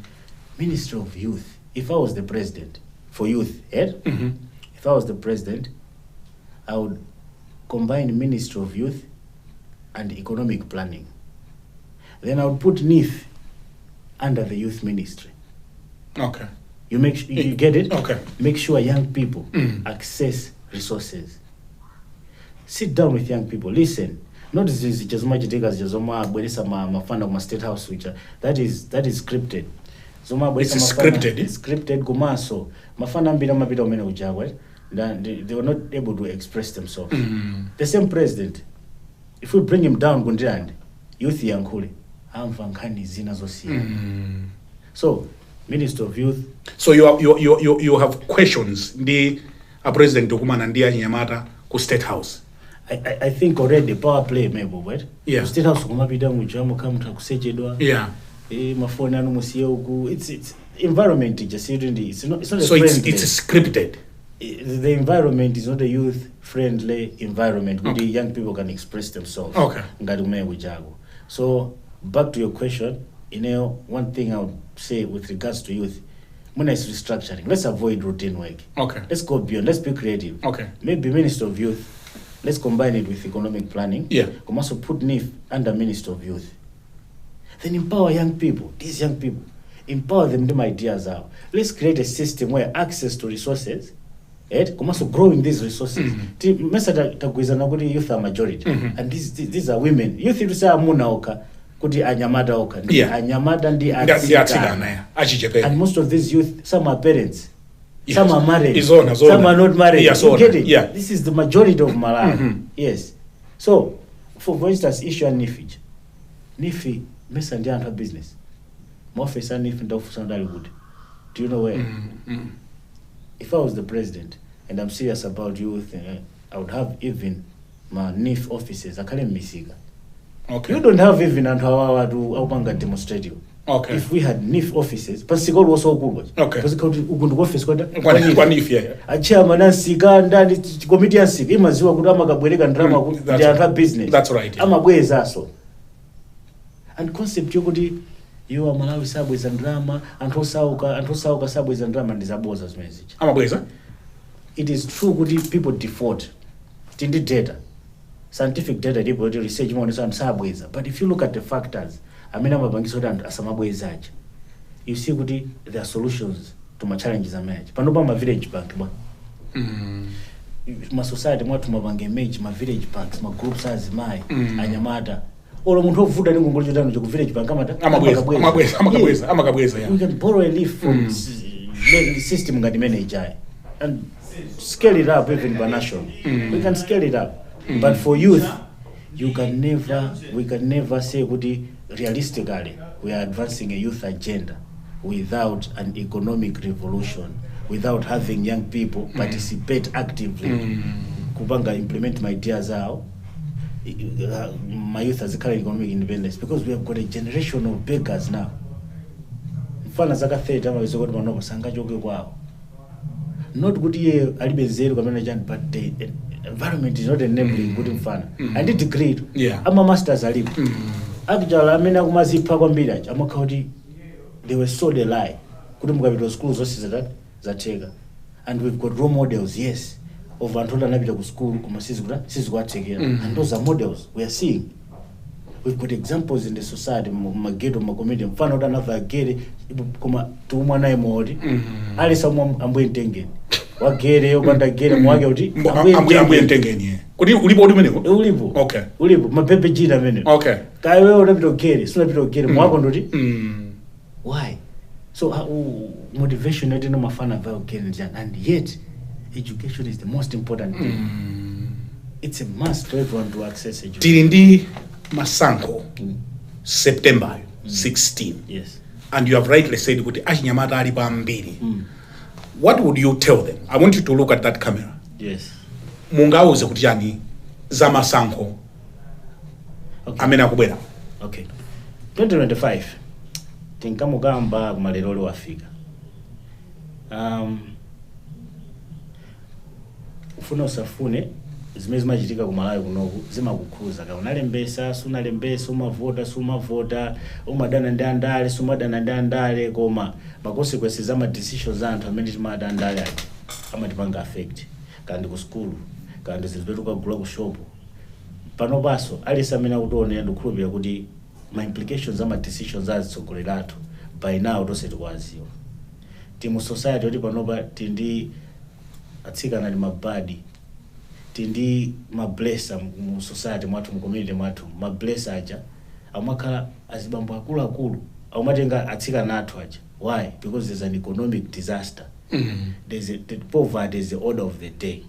Ministry of Youth. If I was the president for youth, if I was the president, I would combine Ministry of Youth and Economic Planning. Then I would put NIF under the youth ministry. Okay. You get it? Okay. Make sure young people access resources. Sit down with young people. Listen, not zizoma chitika zoma abweresa mafanda kuma state house which that is scripted. Zoma abweresa mafanda scripted kumaso mafanda ambira mapita umene kujagwa they were not able to express themselves. The same president, if we bring him down kundirand youth yankule amva nkhani zina zosiyana. So Minister of Youth. So you have questions the president dokumana ndi anyamata ku state house. I think already power play maybe but yeah. State house kumapita mujamo kamta kusechedwa. Yeah. Mafoni anu musiye uku it's environment just it's not so it's scripted. The environment is not a youth friendly environment where the young people can express themselves. Okay. So back to your question, one thing I would say with regards to youth, when it's restructuring, let's avoid routine work. Okay. Let's go beyond. Let's be creative. Okay. Maybe Minister of Youth, let's combine it with economic planning. Yeah. Come also put NIF under Minister of Youth. Then empower young people. These young people, empower them. Them ideas out. Let's create a system where access to resources. Come also growing these resources. Youth are majority, and these are women. Youth is amunaoka. Kuti anyamada oka. Anyamada ndi atsika. And most of these youth, some are parents, yes. Some are married, some are not married. Yes, you get it? Yeah. This is the majority of Malawi. Yes. So, for instance, issue and Nifi, mesa ndi antu business. Mofesa Nifi ndofu sandali wood. Do you know where? If I was the president and I'm serious about youth, I would have even my NIF offices. I can't misiga. Okay. You don't have even and how to demonstrate you. Okay. If we had NIF offices, Pasigol was so good. Okay. Because Ugundu office one NIF, yeah. A chairman and Siga and committee and Sig, Imazua Gudama Gabriel and drama, they have business. That's right. Yeah. I'm a way so. And concept you are Malawi subways and drama, and Hosauka subways and drama and Disaboza's message. I'm a way, it is true good people default. In the data. Scientific data, research on subways. But if you look at the factors, I mean, I'm a bangisoda and Asamabwe you see, there are solutions to my challenges. Panobama village bank. My society, my village banks, my groups as my Anyamada. All of food and to village bank. We can borrow a leaf from the system and manage and scale it up even by national. We can scale it up. But for youth, we can never say realistically we are advancing a youth agenda without an economic revolution, without having young people participate actively. Kubanga implement my ideas out. My youth has a current economic independence because we have got a generation of beggars now. Not good year, but the environment is not enabling good in fun. I did degree. Yeah. I'm a master's alib. Actually, I mean, I'm they were sold a lie. Couldn't go to schools that and we've got role models, yes. Of Antola Nabita school, and those are models we are seeing. We've got examples in the society, Magedo, Macomedian, Fano Danava Gere, Tumana Modi, Ali someone I'm going to what Gere, Wanda Gere, Mwagodi, I'm Tengen. Could you Ulibo? Okay. Ulibo, my baby Gina minute. Okay. Kaiwe Rabito Gere, Snapito Gere, Mwagodi. Why? So, motivation, I didn't know my fan about Gere, and yet, education is the most important thing. It's a must for everyone to access education. Tirindi Masanko, September 16. Yes. And you have rightly said, what would you tell them? I want you to look at that camera. Yes. Mungauze kutijani za Masanko. Okay. Amena kubwera. Okay. 2025. Tinkamugamba kumalero wafika. Ufuna usafune zimezi majitika kumalayo kunoku zima kukuza ka unalembesa sunalembesa umavota umadana ndandale sumadana ndandale koma consequences ama decisions anthu amene timadandale amatipanga affect kandi ku school kandi zilibetu kwa gula ku shop pano baso alisamena kutone ndikhulupira kuti my implications ama decisions azitsogoleratu by now tose tikwaziwa timu society oti panopa tindi atsikana ndi mabadi tindi mablessa mu society mwathu mu community mwathu mablessa aja amakhala azibambo akulu amatenga atsikana athu aja. Why? Because there's an economic disaster. The poverty is the order of the day.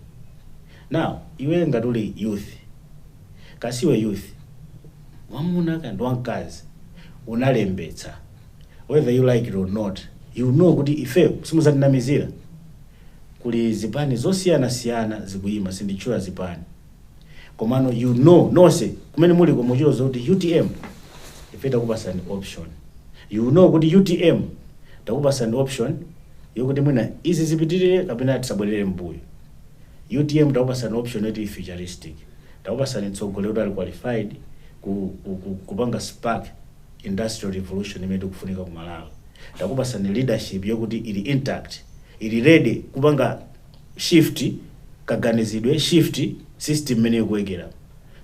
Now iwe ngatuli youth kasiwe youth wamuna kandi wankazi unalembetsa whether you like it or not, you know kuti ife simuzandinamizira kuli zipani zosiyana zikuyima sindichula zipani komano you know nose kumene muli komuchiro zoti UTM ife takupasa an option, you know kuti UTM takupasa an option yokuti mwina izi zipitirire kapena tisabwerere mbuyo. UTM takupasa an option yoti futuristic, takupasa ni tsogolero kuti ali qualified kupanga spark industrial revolution imene kufunika ku Malawi. Takupasa ni leadership yokuti ili intact, ili ready kupanga shift kaganizidwe shift system imene ikuwekera.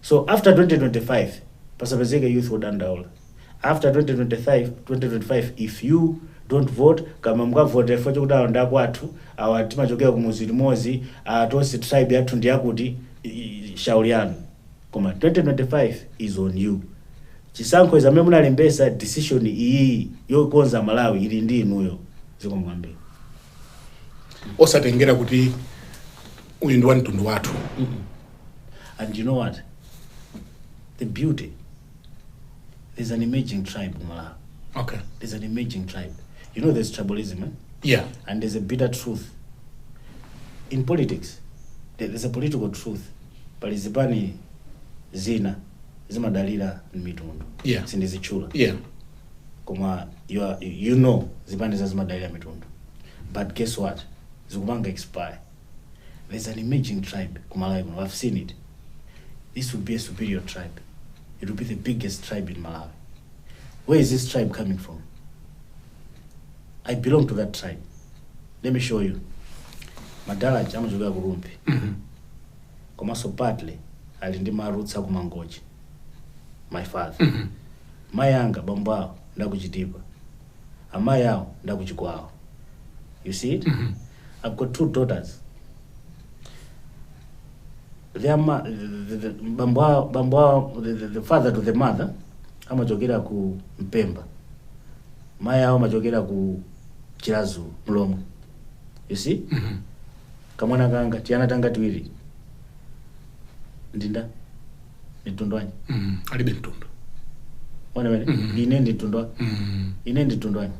So after 2025 pasapezeke youth wodandaula. After 2025 if you don't vote kama mukavote fo chokuti awanda kwathu awatima chokera kumuzi limozi atosi tribe yathu ndi yakuti shauri yanu. Koma 2025 is on you. Chisankho izamene munalembesa decision iyi yokonza Malawi ili ndi inuyo ziko mwambe. Osatengera kuti uyu ndi wantundu wathu. And you know what? The beauty, there's an emerging tribe in Malawi. Okay. There's an emerging tribe. You know there's tribalism, eh? Yeah. And there's a bitter truth. In politics, there's a political truth. But izipani zina zimadalira mitundu. Yeah. Sindizichula. Yeah. Koma you know zipani zimadalira mitundu. But guess what? Zikubanga expire. There's an emerging tribe Malawi. I've seen it. This would be a superior tribe. It would be the biggest tribe in Malawi. Where is this tribe coming from? I belong to that tribe. Let me show you. Madala chama joga kurumpi. Komaso partly alindima roots akumangoji. My father. Mayanga bambao ndakuchitipa. Amayao ndakuchikwao. You see it? I've got 2 daughters. The father to the mother amachokera ku Mpemba. Mayao amachokera ku Chilazu Mlomo. You see? Kamwana kanga tiana tanga tiwiri. Ndinda nitundwani. Alibe ntundu. Wana wene ine nditundwa. Ine nditundwani.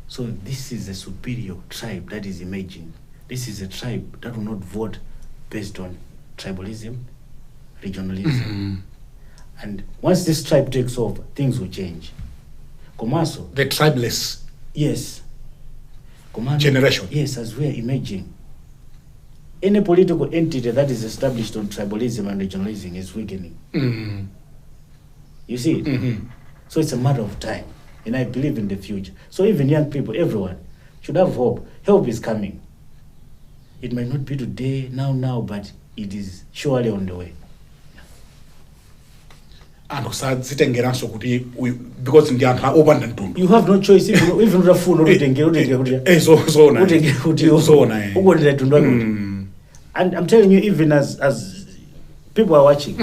So this is a superior tribe that is emerging. This is a tribe that will not vote based on tribalism, regionalism. And once this tribe takes over, things will change. Komaso, The tribeless. yes. Komano, Generation. Yes, as we are emerging. Any political entity that is established on tribalism and regionalism is weakening. You see it? So it's a matter of time. And I believe in the future. So even young people, everyone, should have hope. Help is coming. It might not be today, now, but it is surely on the way. And osazitengeranso kuti because ndi anthu opanda ntundu. You have no choice even utafuna utengera kuti Zona. utengera kuti Zona. ukondera tundu wako. And I'm telling you, even as people are watching,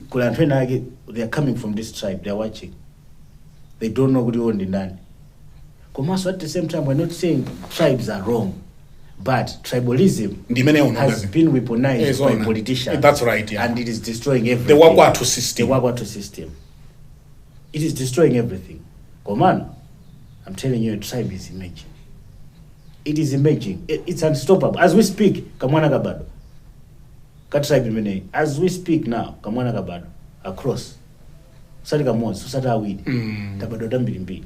they are coming from this tribe, they are watching. They don't know who owned ndani. Komaso at the same time, we're not saying tribes are wrong, but tribalism has been weaponized by politicians. That's right, yeah. And it is destroying everything. The Wagwatu system. The Wagwatu system. It is destroying everything. Komano, I'm telling you, a tribe is emerging. It is emerging. It's unstoppable. As we speak, Kamwana Kabado. As we speak now, Kamwana Kabado, across. Sadika Mons, Susata Weed, Tabado Dambilimbi.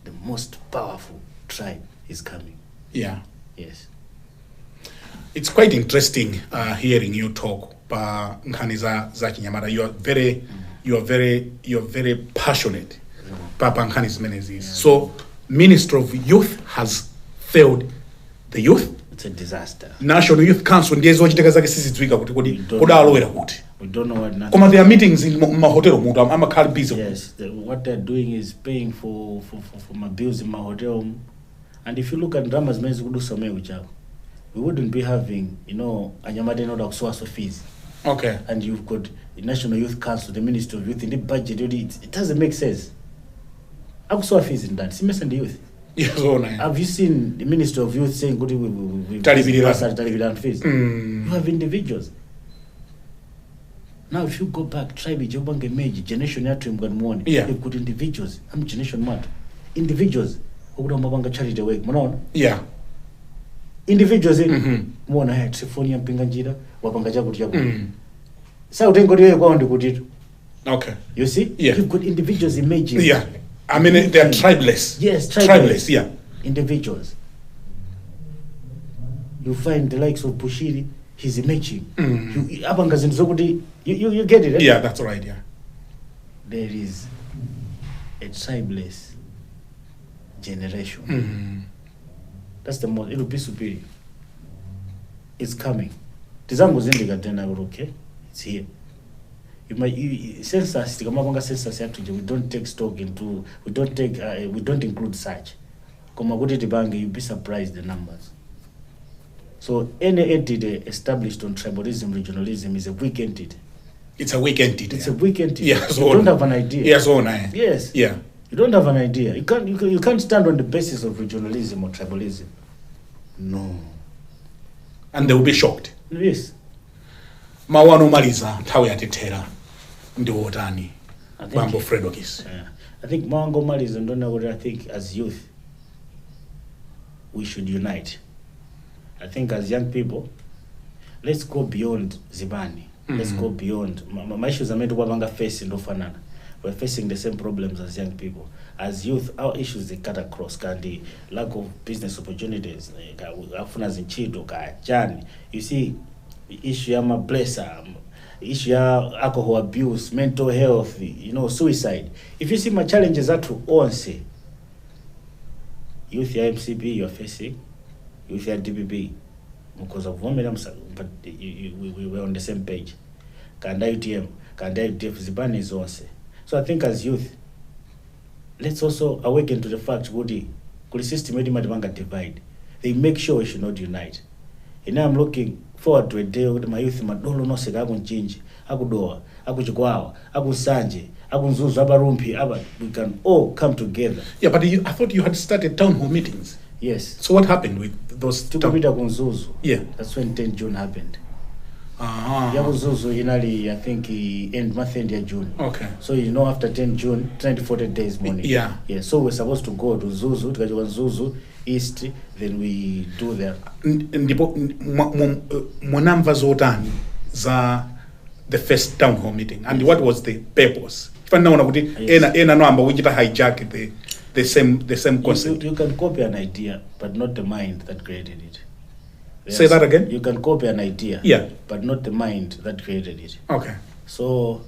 The most powerful tribe is coming. Yeah. Yes. It's quite interesting hearing you talk. Pa nkhani za Chinyamata. You are very passionate. Pa nkhani zimene zizi. So Ministry of Youth has failed the youth. It's a disaster. National Youth Council ndiye zochitika zake sizidziwika kuti kudalowera kuti. We don't know what nothing. Koma there are meetings in my hotel mutu amakhala busy. Yes, what they're doing is paying for my bills in my hotel. And if you look at dramas mezi kudusa mwe uchao. we wouldn't be having, you know, anyamade no source of fees. Okay. And you've got the National Youth Council, the Ministry of Youth in the budget. It doesn't make sense. Akusoa fees in that. See, the youth. Yes, have you seen the Minister of Youth saying good we fees? You have individuals. Now if you go back, tribe Jobange Meji, generation yatu mganmuone, you've got individuals. I'm generation mat. Individuals who don't mabanga charity away. Yeah. Individuals in mwana hai Trifonia Pinganjira, wapanga jabu jabu. So then go to go on the okay. You see? Yeah. You've got individuals emerging. Yeah. I mean, they're tribeless. Yes, tribeless, yeah. Individuals. You find the likes of Bushiri, he's emerging. You get it, right? Yeah, that's right, yeah. There is a tribeless generation. That's the most, it will be superior. It's coming. Okay? It's here. Census, we don't take stock into, we don't include such. You'll be surprised the numbers. So any entity established on tribalism, regionalism is a weak entity. It's a weak entity. It's a weak entity. Yeah, you don't have an idea. Yes, yes. Yeah. You don't have an idea. You can't stand on the basis of regionalism or tribalism. No. And they will be shocked. Yes. Mawano maliza tawe atitera ndio wotani. Bambo Fredokiss. I think Mawango maliza ndona what I think as youth we should unite. I think as young people, let's go beyond Zibani. Let's go beyond. My issues are meant to be facing no fanana. We're facing the same problems as young people. As youth, our issues they cut across. The lack of business opportunities. You see, issue ya mablessa, issue ya alcohol abuse, mental health, you know, suicide. If you see my challenges are to all say, youth ya MCB you're facing, youth ya DBB, because of women, but we were on the same page. Kanda UTM, Kanda UTF, Zibani is also. So I think as youth, let's also awaken to the fact that the system divide. They make sure we should not unite. And now I'm looking forward to a day with my youth, madolo no sega change, akudoa, akuchikwawa, akusanje, akunzuzu, abarumpi, we can all come together. Yeah, but I thought you had started town hall meetings. Yes. So what happened with those? Yeah. That's when 10 June happened. Yakuzuzu inali, I think month end June. Okay. So you know after 10 June, 40 days morning. Yeah. Yeah. So we're supposed to go to Zuzu, to Zuzu East, then we do that. Ndipo mwanamva zotani za the first town hall meeting and what was the purpose? Fana una kuti ena no amba wichita hijack the same concept. You can copy an idea but not the mind that created it. Yes. Say that again? You can copy an idea, but not the mind that created it. Okay. So,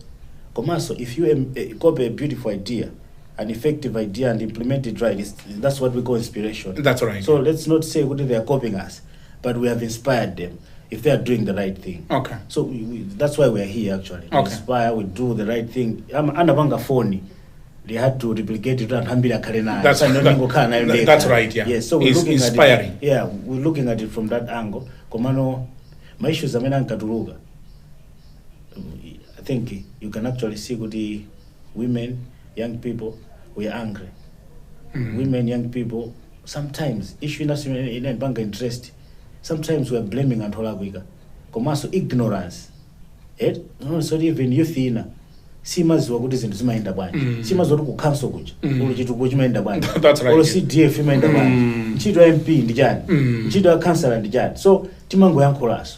if you copy a beautiful idea, an effective idea, and implement it right, that's what we call inspiration. That's right. So let's not say they are copying us, but we have inspired them if they are doing the right thing. Okay. So that's why we are here actually. To inspire, we do the right thing. Anabanga phone. They had to replicate it and hambira karena. That's right, yeah. Yes, so we're looking inspiring. At it. Yeah, we're looking at it from that angle. Komano, my issues are nkatuluga. I think you can actually see the women, young people, we are angry. Women, young people, sometimes issue in bank interest. Sometimes we are blaming and holagwika. Komaso ignorance. No, so even youth ina. Simas wa kuti zinthu zimayenda bwanji simas watu kukanso kuja chitukuko chimayenda bwanji that's right CDF imayenda bwanji ntchito ya MP ndi chani ntchito ya councilor ndi chani so timangoyankhulaso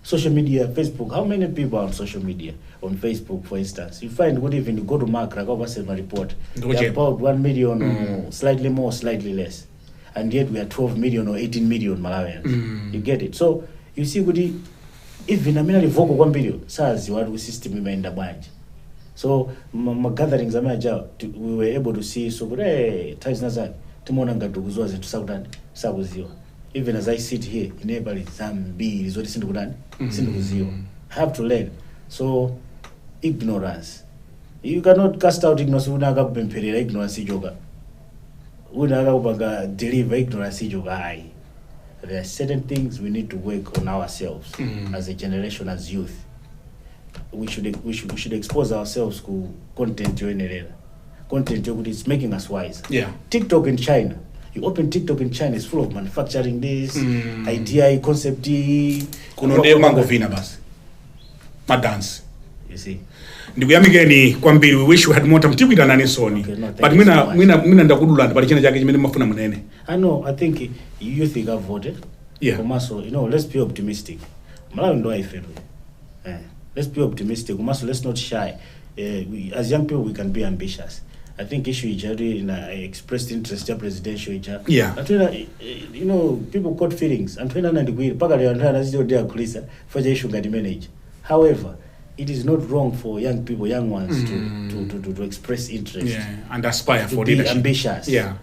social media Facebook how many people are on social media on Facebook for instance you find good even you go to Macra go pass a report about 1 million or slightly more slightly less and yet we are 12 million or 18 million Malawians you get it so you see good even amina livoko kwambiri sazi watu system imayenda bwanji. So my gatherings we were able to see so good ties nazaki timona ngati kuzwa zinthu sakuziwa even as I sit here in every zambiri zoti sindikuziwa I have to learn so ignorance you cannot cast out ignorance unaka kupempherera ignorance ijoka unaka kupanga deliver ignorance ijoka there are certain things we need to work on ourselves as a generation, as youth. We should expose ourselves to content it's making us wise. Yeah. TikTok in China. You open TikTok in China, it's full of manufacturing this, idea, concept. Kunode mango vina basi. Madance. You see. Ndikuyamikeni kwambiri. We wish we had more time tipita nane soni. Okay, no, but mina ndakudulanda pali china chake chimene mafuna munene. I think youth have voted. Yeah. Komaso, let's be optimistic. Malawi ndo aifero. Let's be optimistic. Komaso, let's not shy. As young people, we can be ambitious. I think issue in expressed interest in presidential. Yeah. People caught feelings. And for the issue manage. However, it is not wrong for young people, young ones, to express interest. Yeah, and aspire for be leadership. Ambitious. Yeah.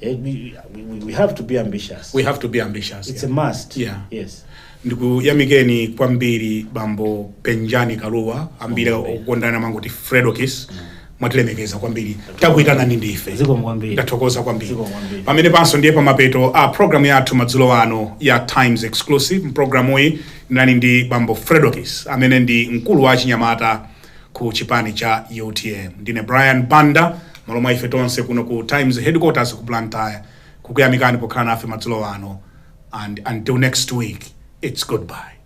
We have to be ambitious. We have to be ambitious. It's a must. Yeah. Yes. Ndikuyamikeni kwambiri bambo Penjani Kaluwa ambira okondana mangoti Fredokiss. Mwatilemekeza kwambiri. Takuitana ndi ife. Ndathokoza kwambiri. Pamene panso ndiye pamapeto program yathu madzulo ano ya Times Exclusive. Program iyi nani ndi bambo Fredokiss amene ndi mkulu wa chinyamata ku chipani cha UTM. Ndine Brian Banda, maloma ife tonse kuno ku Times headquarters ku Blantyre. Kukuyamikani pokhala nafe madzulo ano. And until next week, it's goodbye.